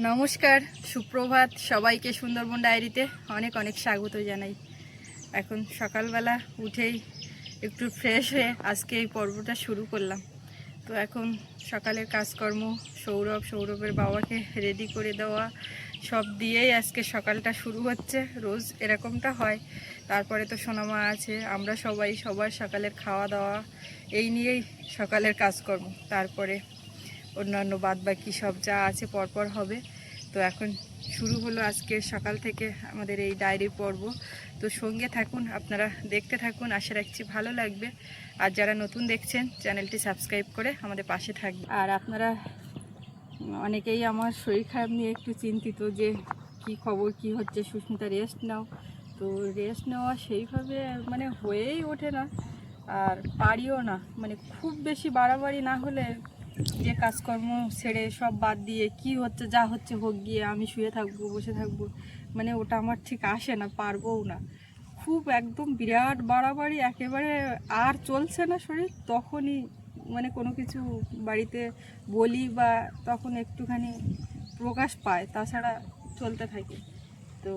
নমস্কার, সুপ্রভাত সবাইকে। সুন্দরবন ডায়েরিতে অনেক অনেক স্বাগত জানাই। এখন সকালবেলা উঠেই একটু ফ্রেশ হয়ে আজকে এই পর্বটা শুরু করলাম। তো এখন সকালের কাজকর্ম, সৌরভের বাবাকে রেডি করে দেওয়া, সব দিয়েই আজকে সকালটা শুরু হচ্ছে। রোজ এরকমটা হয়। তারপরে তো সোনামা আছে, আমরা সবাই সবার সকালের খাওয়া দাওয়া এই নিয়েই সকালের কাজকর্ম। তারপরে অন্যান্য বাদবাকি সব যা আছে পরপর হবে। তো এখন শুরু হলো আজকের সকাল থেকে আমাদের এই ডায়েরির পর্ব। তো সঙ্গে থাকুন, আপনারা দেখতে থাকুন, আশা রাখছি ভালো লাগবে। আর যারা নতুন দেখছেন চ্যানেলটি সাবস্ক্রাইব করে আমাদের পাশে থাকবে। আর আপনারা অনেকেই আমার শরীর খারাপ নিয়ে একটু চিন্তিত যে কি খবর, কি হচ্ছে। সুস্মিতা রেস্ট নাও, তো রেস্ট নেওয়া সেইভাবে হয়েই ওঠে না, আর পারিও না। খুব বেশি বাড়াবাড়ি না হলে যে কাজকর্ম ছেড়ে সব বাদ দিয়ে কি হচ্ছে যা হচ্ছে হোক, গিয়ে আমি শুয়ে থাকবো, বসে থাকবো, ওটা আমার ঠিক আসে না, পারবও না। খুব একদম বিরাট বাড়াবাড়ি একেবারে আর চলছে না শরীর, তখনই কোনো কিছু বাড়িতে বলি বা তখন একটুখানি প্রকাশ পায়, তাছাড়া চলতে থাকে। তো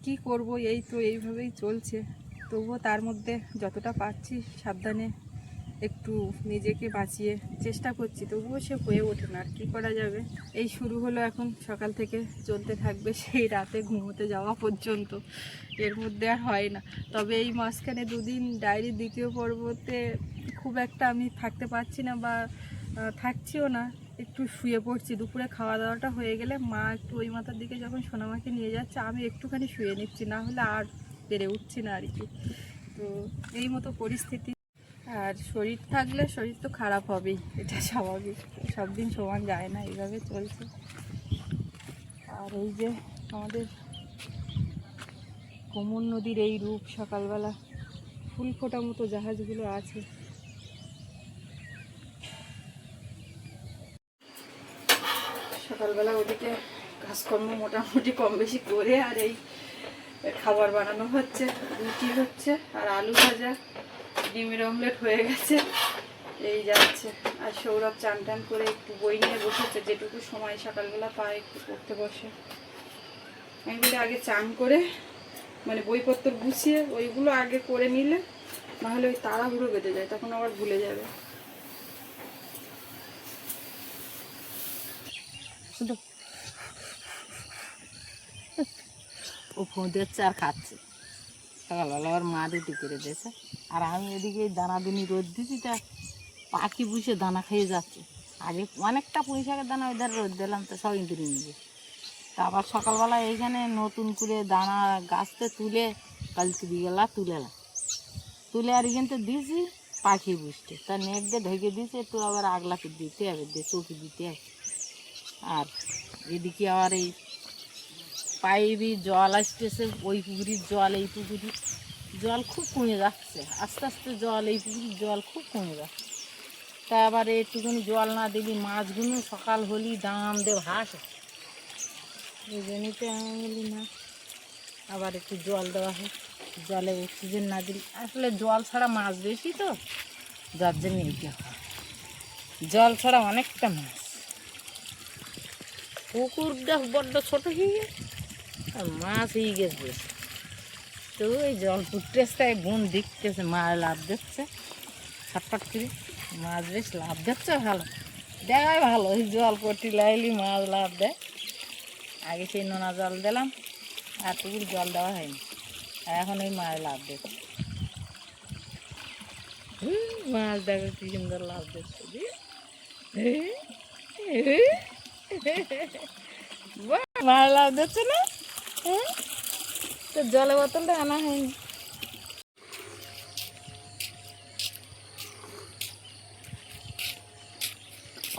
কি করব, এই তো এইভাবেই চলছে। তবুও তার মধ্যে যতটা পারছি সাবধানে একটু নিজেকে বাঁচিয়ে চেষ্টা করছি, তবুও সে হয়ে ওঠে না। আর কী করা যাবে। এই শুরু হলো, এখন সকাল থেকে চলতে থাকবে সেই রাতে ঘুমোতে যাওয়া পর্যন্ত। এর মধ্যে আর হয় না। তবে এই মাঝখানে দুদিন ডায়েরির দ্বিতীয় পর্বতে খুব একটা আমি থাকতে পারছি না, বা থাকছিও না। একটু শুয়ে পড়ছি, দুপুরে খাওয়া দাওয়াটা হয়ে গেলে মা একটু ওই মাথার দিকে যখন সোনামাকে নিয়ে যাচ্ছে, আমি একটুখানি শুয়ে নিচ্ছি, না হলে আর পেরে উঠছি না আর কি। তো এই মতো পরিস্থিতি। আর শরীর থাকলে শরীর তো খারাপ হবেই, এটা স্বাভাবিক। সব দিন সমান যায় না, এইভাবে চলছে। আর এই যে আমাদের কোমর নদীর এই রূপ, সকালবেলা ফুল ফোটা মতো জাহাজগুলো আছে। সকালবেলা ওদিকে কাজকর্ম মোটামুটি কম বেশি করে, আর এই খাবার বানানো হচ্ছে, রুটি হচ্ছে আর আলু ভাজা, ডিমের অমলেট হয়ে গেছে, এই যাচ্ছে। আর সৌরভ চান টান করে একটু বই নিয়ে বসেছে, যেটুকু সময় সকালবেলা পায় একটু পড়তে বসে। আমি বলি আগে চান করে বইপত্র গুছিয়ে ওইগুলো আগে করে নিলে, নাহলে ওই তাড়াহুড়ো বেঁধে যায়, তখন আবার ভুলে যাবে। শুধু ও ফোন দিচ্ছে আর খাচ্ছে। সকালবেলা আবার মা রুটি করে দিয়েছে, আর আমি এদিকে দানাদুনি রোদ দিচ্ছি, তা পাখি বুঝে দানা খেয়ে যাচ্ছে। আগে অনেকটা পুঁই শাকের দানা ওই ধারে রোদ দিলাম, তো সব ইঁদুরে নিয়ে। তা আবার সকালবেলা এইখানে নতুন করে দানা গাছতে তুলে কালকে বিকেলা তুলে আর এখান থেকে দিয়েছি পাখি বুঝতে, তা নেট দিয়ে ঢেকে দিয়েছে, একটু আবার আগলাকে দিতে হবে, চৌকি দিতে হবে। আর এদিকে আবার এই পাইপে জল আসতেছে, ওই পুকুরির জল এই পুকুরির জল খুব কমে যাচ্ছে, আস্তে আস্তে জল এই পুকুরির জল খুব কমে যাচ্ছে। তা আবার একটুখানি জল না দিলি মাছগুলো সকাল হলেই দাম দেব হাসে, এই জন্যতে আমি বলি না, আবার একটু জল দেওয়া হয়। জলে অক্সিজেন না দিলে আসলে জল ছাড়া মাছ বেশি, তো যার জন্য এইটা হয়। জল ছাড়া অনেকটা মাছ। পুকুরটা বড্ড ছোটো হয়ে গেছে আর মাছ হয়ে গেছে বেশি। তো ওই জল ফুটতেছে, বোন দেখতেছে মাছ লাভ দিচ্ছে ছটফট করে, মাছ বেশ লাভ দিচ্ছে, ভালো দেখায়, ভালো ওই জল পটি লাইলি মাছ লাভ দেয়। আগে সেই নোনা জল দিলাম, আর পুকুর জল দেওয়া হয়নি, এখন ওই মাছ লাভ দিচ্ছে। মাছ দেখো কি সুন্দর লাভ দিচ্ছে, মাছ লাভ দিচ্ছে না। তো জলের বোতলটা আনা হয়নি।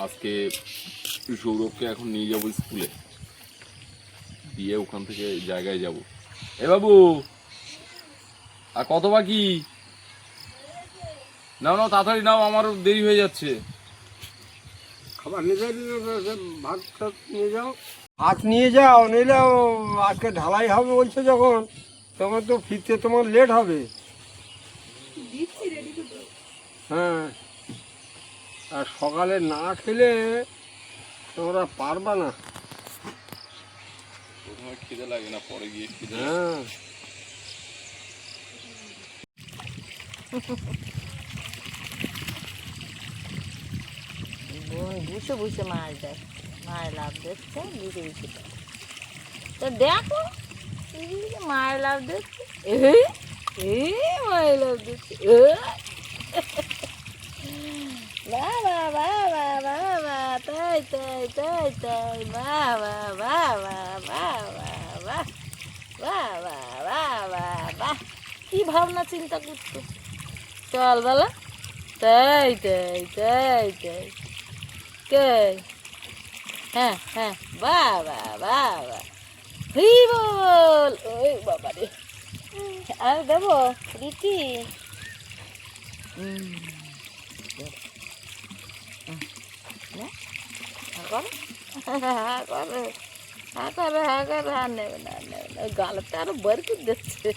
আজকে সৌরভকে এখন নিয়ে যাবো স্কুলে, দিয়ে ওখান থেকে জায়গায় যাব। এ বাবু, আর কত বাকি? নাও নাও, তাড়াতাড়ি নাও, আমার দেরি হয়ে যাচ্ছে। খাবার নিয়ে যাও, ভাত টাত নিয়ে যাও, ভাত নিয়ে যাও, নিলেও আজকে ঢালাই হবে বলছে যখন, তখন তো ফিরতে তোমার লেট হবে। হ্যাঁ, আর সকালে না খেলে তোমরা পারবা না। আমার খিদে লাগে না, পরে গিয়ে খিদে লাগে। হ্যাঁ বুঝে বুঝে মাছ দেয়, মায়ের লাভ দেখছে বুঝে বুঝে দেয়। তো দেখো মায়ের লাভ দেখছে, মায়ের লাভ দেখছে, বাবা বাবা বাবা, তাই তাই তাই তাই, বাবা বাবা বাবা বাহ, বাবা বাবা বাহ, কি ভাবনা চিন্তা করতো। চল বলা, তাই তাই তাই তাই, কে হ্যাঁ হ্যাঁ, বাবা বাবা, বল ওই বাবা রে, আর দেবো রুটি। গালটা আরো বরকিট দিচ্ছে,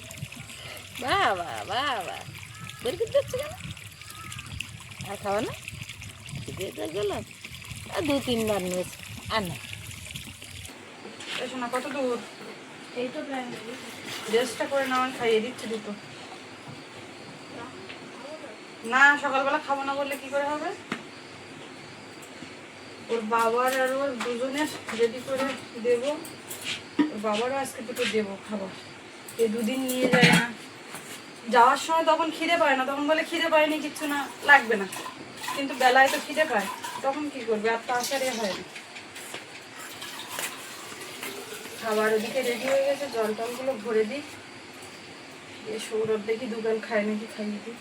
বাবা বাবা, বরকিট দিচ্ছে কেন? আর খাওয়া না, গেলাম আর 2-3 বার নিয়েছে, আর না। শোনা কত দূর? এই তো প্রায় ড্রেসটা করে নাও, আমি খাইয়ে দিচ্ছি দুটো। না সকালবেলা খাবো না বললে কি করে হবে? ওর বাবার আর ওর দুজনের রেডি করে দেবো, ওর বাবারও আজকে দুটো দেবো খাবার। এই দুদিন নিয়ে যায় না, যাওয়ার সময় তখন খিদে পায় না, তখন বলে খিদে পায়নি কিচ্ছু না লাগবে না, কিন্তু বেলায় তো খিদে পায়, তখন কি করবে? আর তো আসারে হয় না। খাবার ওদিকে রেডি হয়ে গেছে, জল টলগুলো ভরে দিই, দিয়ে সৌরভ দেখি দুগাল খায় নাকি খাইয়ে দিই।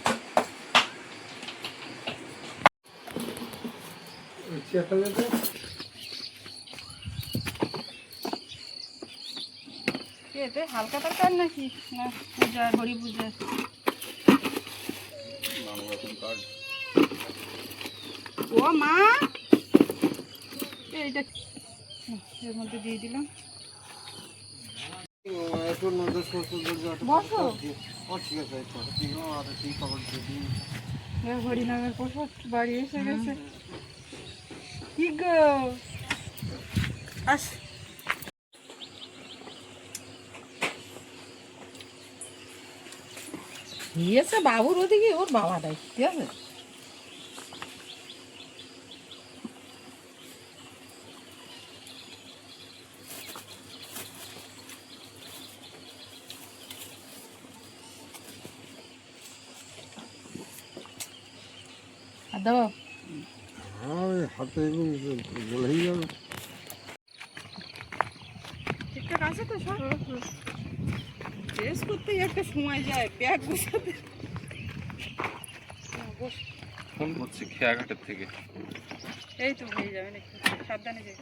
এতে হালকা তরকার নাকি না পূজা, হরি পূজা? ও মা, এইটা এর মধ্যে দিয়ে দিলাম। বসো, হরিনামের প্রসাদ বাড়ি এসে গেছে। কি গো আস, দিয়েছে বাবুর ওদিকে, ওর বাবা দেয়, ঠিক আছে। আর দেবো হাতে বলেই যাবে। ঠিকঠাক আছে তো সব? ড্রেস করতেই একটা সময় যায়, ব্যাগ গুছাতে। ফোন করছে খেয়াঘাটের থেকে। এই তো হয়ে যাবে নাকি, সাবধানে যাই।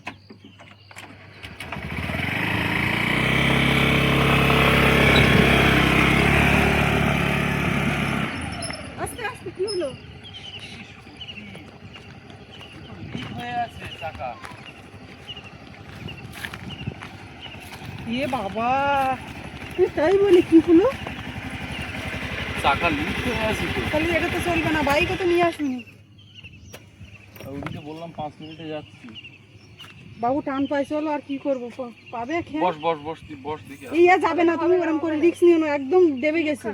আস্তে আস্তে, কি হলো? এ বাবা, তাই বলে কি হলো? চাকা লিক হয়ে আছে তো। তাহলে এটা তো চলবে না, বাইকও তো নিয়ে আসুনি। ওদিকে বললাম 5 মিনিটে যাচ্ছি। বাবু টান পাই, চলো আর কি করবো, পাবে খেয়ে। বস বস বস, তুই বস দিকে। এই আর যাবে না, তুমি ওরকম করে রিস্ক নিও না, একদম দেবে গেছে।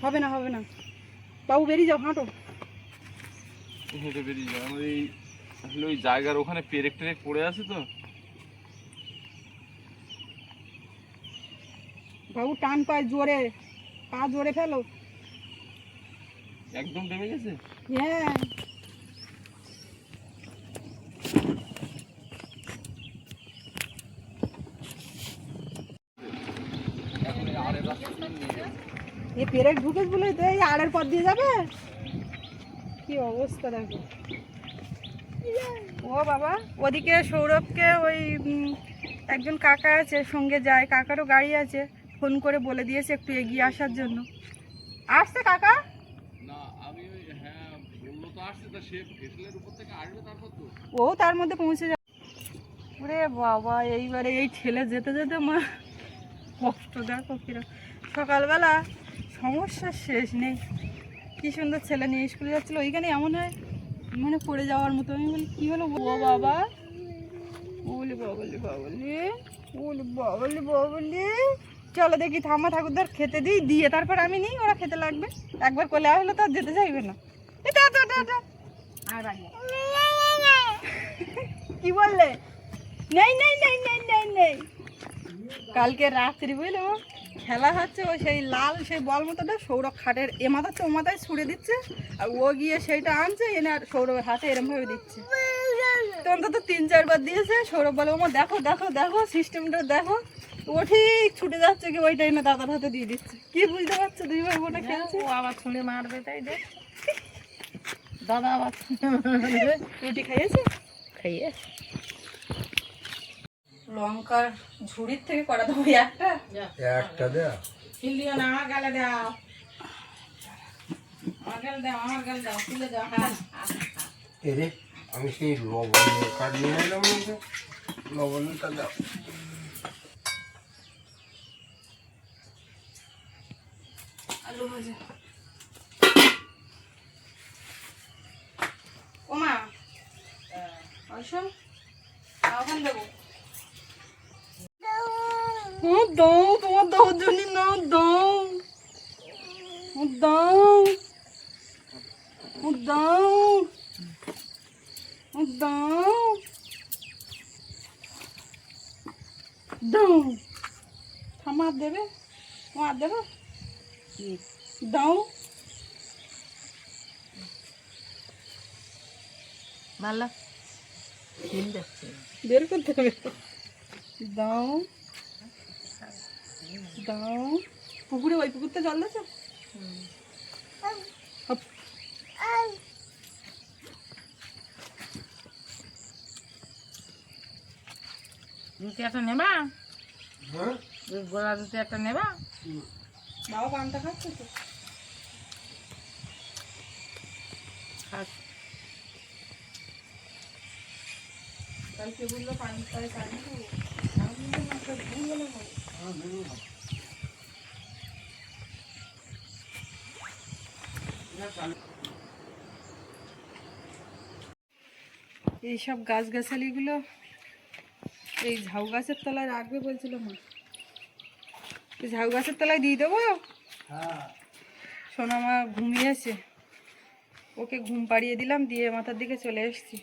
হবে না হবে না, বাবু বেরিয়ে যাও, হাঁটো। হেঁটে বেরিয়ে যায়, আমার এই আসলে ওই জায়গার ওখানে পেরেক টেরেক পড়ে আছে তো। বাবু টান পায় জোরে, পা জোরে ফেলো। একদম ডেবে গেছে। হ্যাঁ এই পেরেক ঢুকেছ বলে তো এই আড়ের পথ দিয়ে যাবে। কি অবস্থা দেখো। ও বাবা, ওদিকে সৌরভকে ওই একজন কাকা আছে সঙ্গে যায়, কাকারও গাড়ি আছে, ফোন করে বলে দিয়েছে একটু এগিয়ে আসার জন্য। আসছে কাকা? না আমি হ্যাঁ বললো তো আসছে, তা সে ফেসলের উপর থেকে আসবে তারপর তো। ও তার মধ্যে পৌঁছে যাবে। ওরে বাবা, এইবারে এই ঠেলে যেতে যেতে মা কষ্ট দেখো কিরকম। সকালবেলা সমস্যার শেষ নেই। কি সুন্দর ছেলে নিয়ে স্কুলে যাচ্ছিলো, ওইখানে এমন হয় মানে পড়ে যাওয়ার মতো। আমি বলি কি হলো? ও বাবা, ওলি বাবলি বাবলি, ওলি বাবলি বাবলি। চলো দেখি ঠাম্মা ঠাকুরদার খেতে দিই, দিয়ে তারপর আমি নিই, ওরা খেতে লাগবে। একবার কোলে আসলে তো আর যেতে চাইবে না। এটা আর আগে কি বললে? নেই নেই নেই নেই নেই নেই। কালকে রাত্রি বুঝলো খেলা হচ্ছে, ও সেই লাল সেই বল মতোটা সৌরভ খাটের এ মাথাচ্ছে ও মাথায় ছুড়ে দিচ্ছে, আর ও গিয়ে সেইটা আনছে এনে আর সৌরভের হাতে এরমভাবে দিচ্ছে। তো অন্তত 3-4 বার দিয়েছে। সৌরভ বলে ওমা দেখো দেখো দেখো সিস্টেমটা দেখো, ও ঠিক ছুটে যাচ্ছে কি ওইটা এনে দাদার হাতে দিয়ে দিচ্ছে। কি বুঝতে পারছো দুই ভাই বোনে খেলছে? ও আবার ছুঁড়ে মারবে, তাই দেখ দাদা আবার ছুঁড়ে মারবে। রুটি খাইয়েছে? খাইয়ে লঙ্কার ঝুড়ির থেকে করা দেবো একটা। একটা দেয়া খিলিও না, আমার গালে দাও, আমার গালে দাও, আমার গালে দাও, তুলে দাও। হ্যাঁ এরে আমি সেই লবণের কাঠ নিয়ে এলাম না, লবণটা দাও। আলু ভাজা। ওমা আসো, ওখানে দেবো। দাও তোমার দাওয়ার জন্য না, দাও দাও দাও দাও দাও। থামা দেবে, তোমার দেবো, দাও। ভালো খিল যাচ্ছে, বের করতে হবে। দাও দাও। পুকুরে ওই পুকুরতে জল দিয়েছো? রুটি একটা নেবা? হ্যাঁ গোলা রুটি একটা নেবা? বাবা পানটা খাচ্ছে তো। কালকে বললো পানটায় কাটি দেবো, আমি বললাম একটা ভুল হলে হবে। এইসব গাছগাছালিগুলো এই ঝাউ গাছের তলায় রাখবে বলছিল মা। এই ঝাউ গাছের তলায় দিয়ে দেবো। সোনা মা ঘুমিয়েছে, ওকে ঘুম পাড়িয়ে দিলাম, দিয়ে মাথার দিকে চলে এসেছি।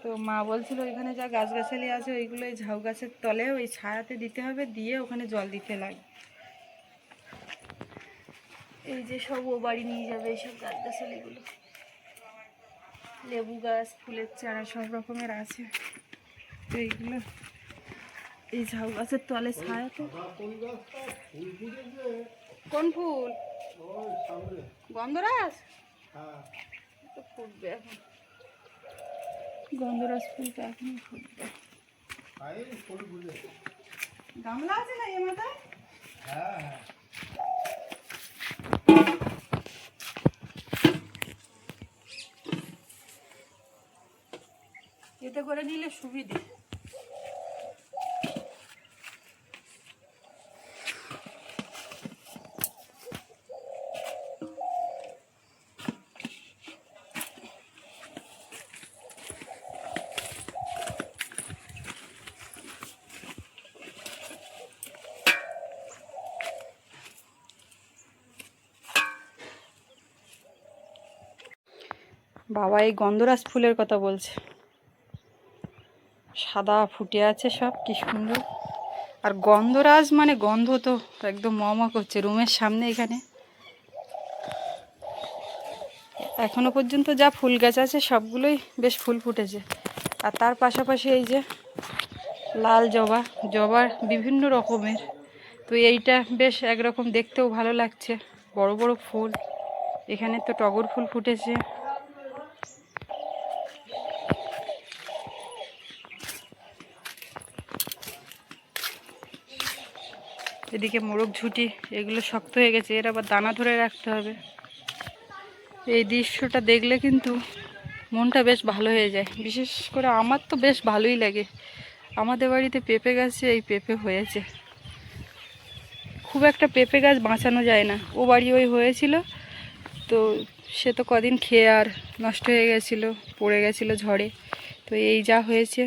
তো মা বলছিল এখানে যা গাছগাছালি আছে ওইগুলো এই ঝাউ গাছের তলে ওই ছায়াতে দিতে হবে, দিয়ে ওখানে জল দিতে লাগে। এই যে সব ও বাড়ি নিয়ে যাবে এইসব গাছগাছালিগুলো, লেবু গাছ, ফুলের চারা সব রকমের আছে। তো এইগুলো এই ঝাউ গাছের তলে ছায়াতে। কোন ফুল? গন্ধরাজ? তো ফুটবে এখন, গন্ধরাজ ফুলটা এখনই ফুটবে। গামলা আছে না এ মাথায়? এতে করে নিলে সুবিধে। বাবা এই গন্ধরাজ ফুলের কথা বলছে, সাদা ফুটে আছে সব, কি সুন্দর। আর গন্ধরাজ মানে গন্ধ তো একদম মমা করছে রুমের সামনে। এখানে এখনো পর্যন্ত যা ফুল গাছ আছে সবগুলোই বেশ ফুল ফুটেছে। আর তার পাশাপাশি এই যে লাল জবা, জবার বিভিন্ন রকমের। তো এইটা বেশ একরকম দেখতেও ভালো লাগছে, বড় বড় ফুল। এখানে তো টগর ফুল ফুটেছে। এদিকে মোরগ ঝুঁটি, এগুলো শক্ত হয়ে গেছে, এর আবার দানা ধরে রাখতে হবে। এই দৃশ্যটা দেখলে কিন্তু মনটা বেশ ভালো হয়ে যায়। বিশেষ করে আমার তো বেশ ভালোই লাগে। আমাদের বাড়িতে পেঁপে গাছে এই পেঁপে হয়েছে। খুব একটা পেঁপে গাছ বাঁচানো যায় না, ও বাড়ি ওই হয়েছিল তো সে তো কদিন খেয়ে আর নষ্ট হয়ে গেছিলো, পড়ে গেছিলো ঝড়ে। তো এই যা হয়েছে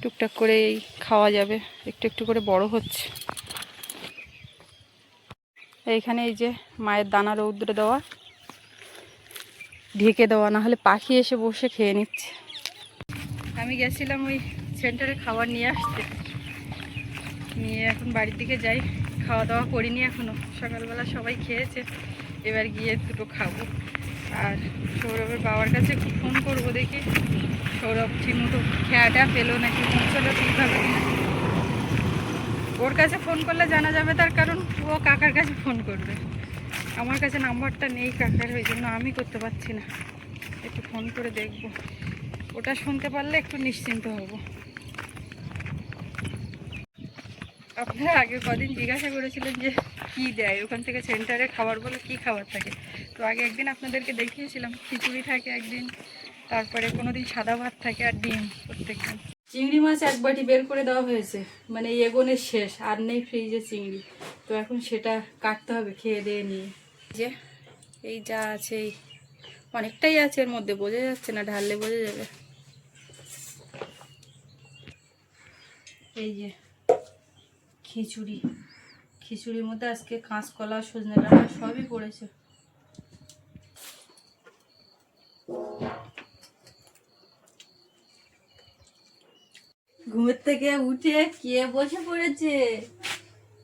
টুকটাক করে এই খাওয়া যাবে, একটু একটু করে বড় হচ্ছে। এইখানে এই যে মায়ের দানা রৌদ্রে দেওয়া, ঢেকে দেওয়া, না হলে পাখি এসে বসে খেয়ে নিচ্ছে। আমি গেছিলাম ওই সেন্টারে খাবার নিয়ে আসতে, নিয়ে এখন বাড়ির দিকে যাই। খাওয়া দাওয়া করিনি এখনও, সকালবেলা সবাই খেয়েছে, এবার গিয়ে দুটো খাবো। আর সৌরভের বাবার কাছে একটু ফোন করবো, দেখি সৌরভ ঠিকমতো খেয়াটা পেলো নাকি, পৌঁছালো ঠিকভাবে কিনা। ওর কাছে ফোন করলে জানা যাবে, তার কারণ ও কাকার কাছে ফোন করবে। আমার কাছে নাম্বারটা নেই কাকার, ওই জন্য আমি করতে পারছি না। একটু ফোন করে দেখবো, ওটা শুনতে পারলে একটু নিশ্চিন্ত হব। আপনারা আগে কদিন জিজ্ঞাসা করেছিলেন যে কি দেয় ওখান থেকে সেন্টারে খাবার, বলে কি খাবার থাকে। তো আগে একদিন আপনাদেরকে দেখিয়েছিলাম, খিচুড়ি থাকে একদিন, তারপরে কোনোদিন সাদা ভাত থাকে, আর ডিম প্রত্যেকদিন। চিংড়ি মাছ এক বাটি বের করে দেওয়া হয়েছে, মানে এগোনের শেষ, আর নেই ফ্রিজে চিংড়ি। তো এখন সেটা কাটতে হবে খেয়ে দিয়ে নিয়ে। যে এই যা আছে, এই অনেকটাই আছে, এর মধ্যে বোঝা যাচ্ছে না, ঢাললে বোঝা যাবে। এই যে খিচুড়ি, খিচুড়ির মধ্যে আজকে কাঁচকলা, সজনে ডাঁটা সবই পড়েছে। ঘুমের থেকে উঠে কে বসে পড়েছে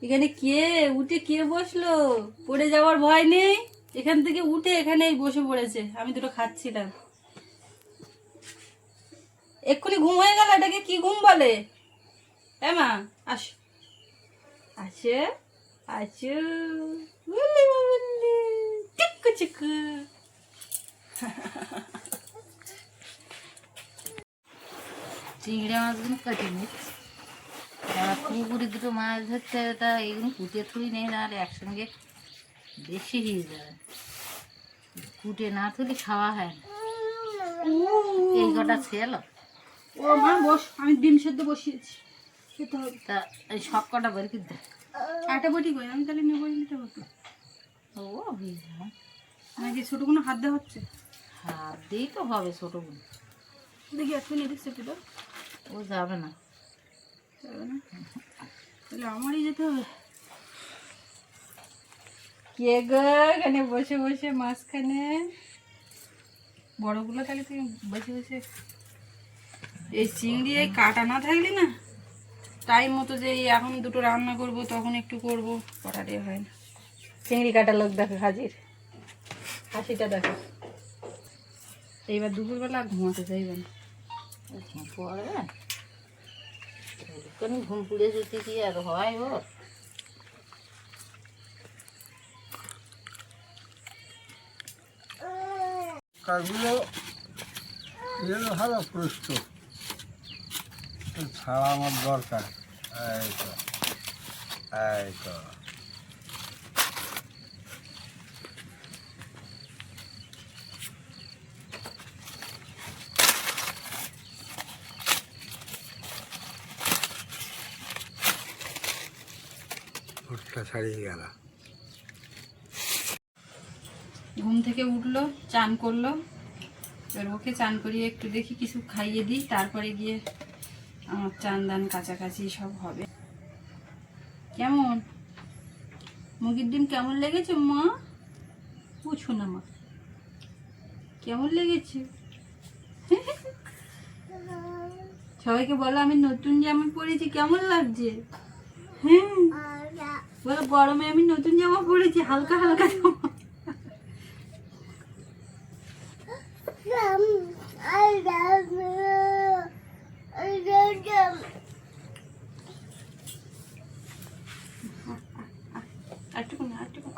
এখানে, কে উঠে কে বসলো? পড়ে যাওয়ার ভয় নেই, এখান থেকে উঠে এখানেই বসে পড়েছে। আমি দুটো খাচ্ছিলাম, এক্ষুনি ঘুম হয়ে গেল। এটাকে কি ঘুম বলে? হ্যাঁ মা, আস আসে আচু, বললি বললি চিক্কু চিক্কু। চিংড়ি মাছগুলো কেটে নিচ্ছি, পুকুরে দুটো মাছ ধরতে, তা এগুলো কুটে থুই নেই, না আর একসঙ্গে বেশি হয়ে যাবে। কুটে না তুলি খাওয়া হয় না। এই কটা ছিল, ও মা বস, আমি ডিম সেদ্ধ বসিয়েছি, খেতে হবে। তা এই সব কটা বের করে দেয়। আটা বটি কই, আমি তাহলে নেবো নিতে হতো। ও হয়ে যাবে, নাকি ছোটো কোনো হাত দেওয়া হচ্ছে? হাত দিয়েই তো হবে ছোটোগুলো, দেখি একটু নিয়ে দেখছি একটু, ও যাবে না। যাবে না, তাহলে আমারই যেতে হবে। কে গো এখানে বসে বসে মাঝখানে? বড়গুলো তাহলে তুমি বসে বসে, এই চিংড়ি এই কাটা না থাকলে না টাইম মতো, যে এই এখন দুটো রান্না করব তখন একটু করব, কটাটাই হয় না। চিংড়ি কাটা লোক দেখো হাজির, হাসিটা দেখো। এইবার দুপুরবেলা আর ঘুমাতে চাইবে না। ঘুম পড়বে, ঘুম পুড়ে যেতে কি আর হয় ওর? কাজগুলো ভালো প্রস্তুত, ছাড়া আমার দরকার। এই তো, এই তো। ভুট্টা ছাড়িয়ে গেল। ঘুম থেকে উঠলো, চান করলো, এবার ওকে চান করিয়ে একটু দেখি কিছু খাইয়ে দিই, তারপরে গিয়ে আমার চান দান কাছাকাছি সব হবে। কেমন মুরগির ডিম কেমন লেগেছে মা? পুছো না মা, কেমন লেগেছে? সবাইকে বলো আমি নতুন জামা পরেছি, কেমন লাগছে? হ্যাঁ বলো, গরমে আমি নতুন জামা পরেছি, হালকা হালকা জামা। আটটুকু না, আটটুকু।